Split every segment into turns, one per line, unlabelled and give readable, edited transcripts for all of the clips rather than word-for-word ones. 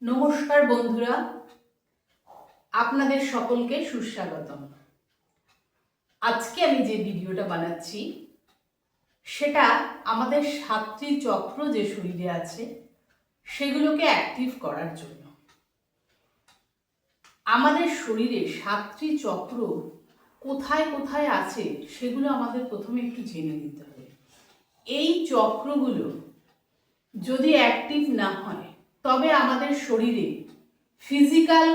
নমস্কার বন্ধুরা, আপনাদের সকলকে সুস্বাগতম। আজকে আমি যে ভিডিওটা বানাচ্ছি সেটা আমাদের সাতটি চক্র যে শরীরে আছে সেগুলোকে অ্যাক্টিভ করার জন্য। আমাদের শরীরে সাতটি চক্র কোথায় কোথায় আছে সেগুলো আমাদের প্রথমে একটু জেনে নিতে হবে। এই চক্রগুলো যদি অ্যাক্টিভ না হয় তবে আমাদের শরীরে ফিজিক্যাল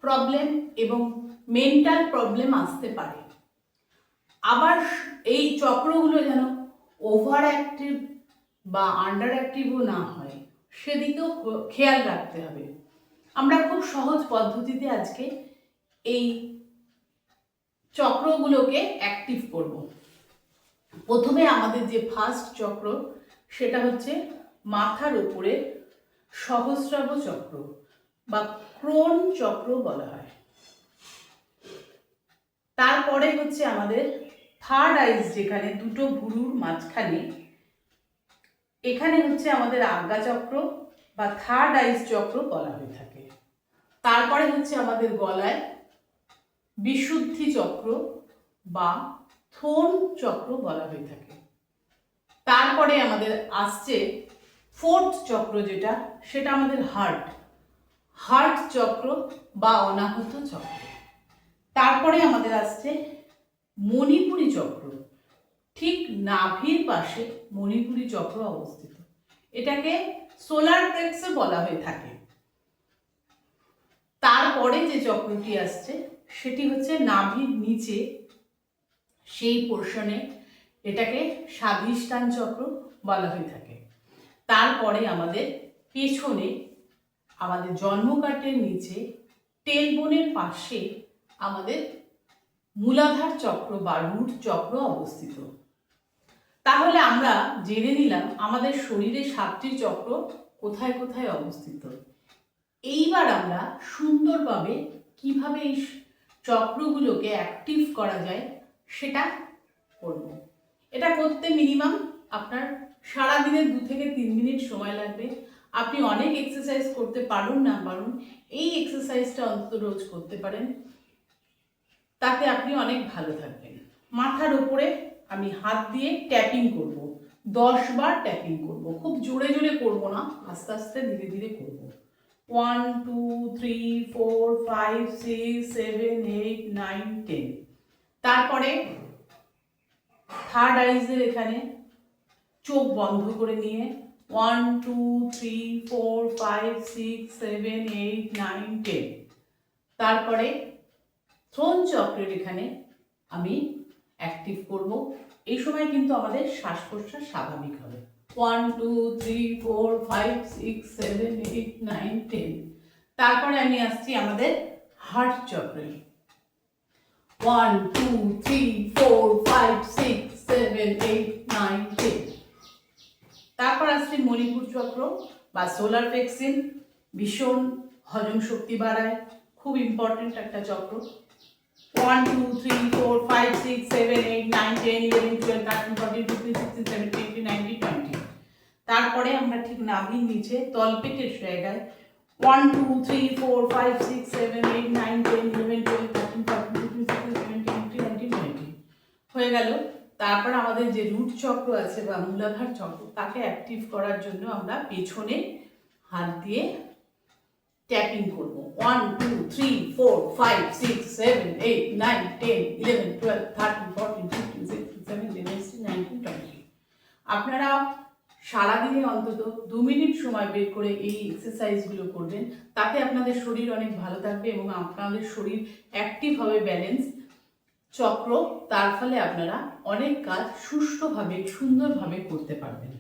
প্রবলেম এবং মেন্টাল প্রবলেম আসতে পারে। আবার এই চক্রগুলো যেন ওভার অ্যাক্টিভ বা আন্ডার অ্যাক্টিভও না হয় সেদিকেও খেয়াল রাখতে হবে। আমরা খুব সহজ পদ্ধতিতে আজকে এই চক্রগুলোকে অ্যাক্টিভ করব। প্রথমে আমাদের যে ফার্স্ট চক্র সেটা হচ্ছে মাথার উপরে সহস্রাভ চক্র বা ক্রোন চক্র বলা হয়। তারপরে হচ্ছে আমাদের থার্ড আইস, যেখানে দুটো ভুরুর মাঝখানে, এখানে হচ্ছে আমাদের আজ্ঞা চক্র বা থার্ড আইস চক্র বলা হয়ে থাকে। তারপরে হচ্ছে আমাদের গলায় বিশুদ্ধি চক্র বা থোন চক্র বলা হয়ে থাকে। তারপরে আমাদের আসছে ফোর্থ চক্র, সেটা আমাদের হার্ট চক্র বা অনাহত চক্র। তারপরে আমাদের আসছে মণিপুরী চক্র, ঠিক নাভির পাশে মণিপুরী চক্র অবস্থিত। এটাকে সোলার প্লেক্সে বলা হয়ে থাকে। তারপরে যে চক্রটি আসছে সেটি হচ্ছে নাভির নিচে, সেই পোর্শনে, এটাকে স্বাধিষ্ঠান চক্র বলা হয়ে থাকে। তারপরে আমাদের পেছনে, আমাদের জন্মকাঠের নিচে টেলবোনের পাশে আমাদের মূলাধার চক্র বা রুট চক্র অবস্থিত। তাহলে আমরা জেনে নিলাম আমাদের শরীরে সাতটি চক্র কোথায় কোথায় অবস্থিত। এইবার আমরা সুন্দরভাবে কিভাবে এই চক্রগুলোকে অ্যাক্টিভ করা যায় সেটা করব। এটা করতে মিনিমাম আপনার সারাদিনের 2 থেকে 3 মিনিট সময় লাগবে। আপনি অনেক এক্সারসাইজ করতে পারুন না পারুন, এই এক্সারসাইজটা অন্তত রোজ করতে পারেন, তাতে আপনি অনেক ভালো থাকবেন। মাথার উপরে আমি হাত দিয়ে ট্যাপিং করব, 10 বার ট্যাপিং করব। খুব জোরে জোরে করব না, আস্তে আস্তে ধীরে ধীরে করব। 1 2 3 4 5 6 7 8 9 10। তারপরে থার্ড আইজের এখানে চোখ বন্ধ করে নিয়ে 1 2 3 4 5 6 7 8 9 10। তারপরে থ্রোন চক্রের এখানে আমি অ্যাক্টিভ করব। এই সময় কিন্তু আমাদের শ্বাস প্রশ্বাস স্বাভাবিক হবে। 1 2 3 4 5 6 7 8 9 10। তারপরে আমি আসছি আমাদের হার্ট চক্রে। 1 2 3 4 5 6 7 8 9 10। তারপর আসছে মণিপুর চক্র বা সোলার প্লেক্সিস, ভীষণ হজম শক্তি বাড়ায়, খুব ইম্পর্টেন্ট একটা চক্র। 1 2 3 4 5 6 7 8 9 10 11 12 13 14 15 16 17 18 19 20। তারপরে আমরা ঠিক নাভির নিচে তলপেটের জায়গায় 1 2 3 4 5 6 7 8 9 10 11 12 13 14 15 16 17 18 19 20 হয়ে গেল। তারপর আমাদের যে রুট চক্র আছে বা মূলাধার চক্র, তাকে অ্যাক্টিভ করার জন্য আমরা পেছনে হাত দিয়ে ট্যাপিং করব। 1 2 3 4 5 6 7 8 9 10 11 12 13 14 15 16 17 18 19 20। আপনারা সারাদিনে অন্তত 2 মিনিট সময় বের করে এই এক্সারসাইজগুলো করবেন, তাতে আপনাদের শরীর অনেক ভালো থাকবে এবং আপনাদের শরীর অ্যাক্টিভ হবে, ব্যালেন্স চক্র। তার ফলে আপনারা অনেক কাজ সুষ্ঠুভাবে সুন্দরভাবে করতে পারবেন।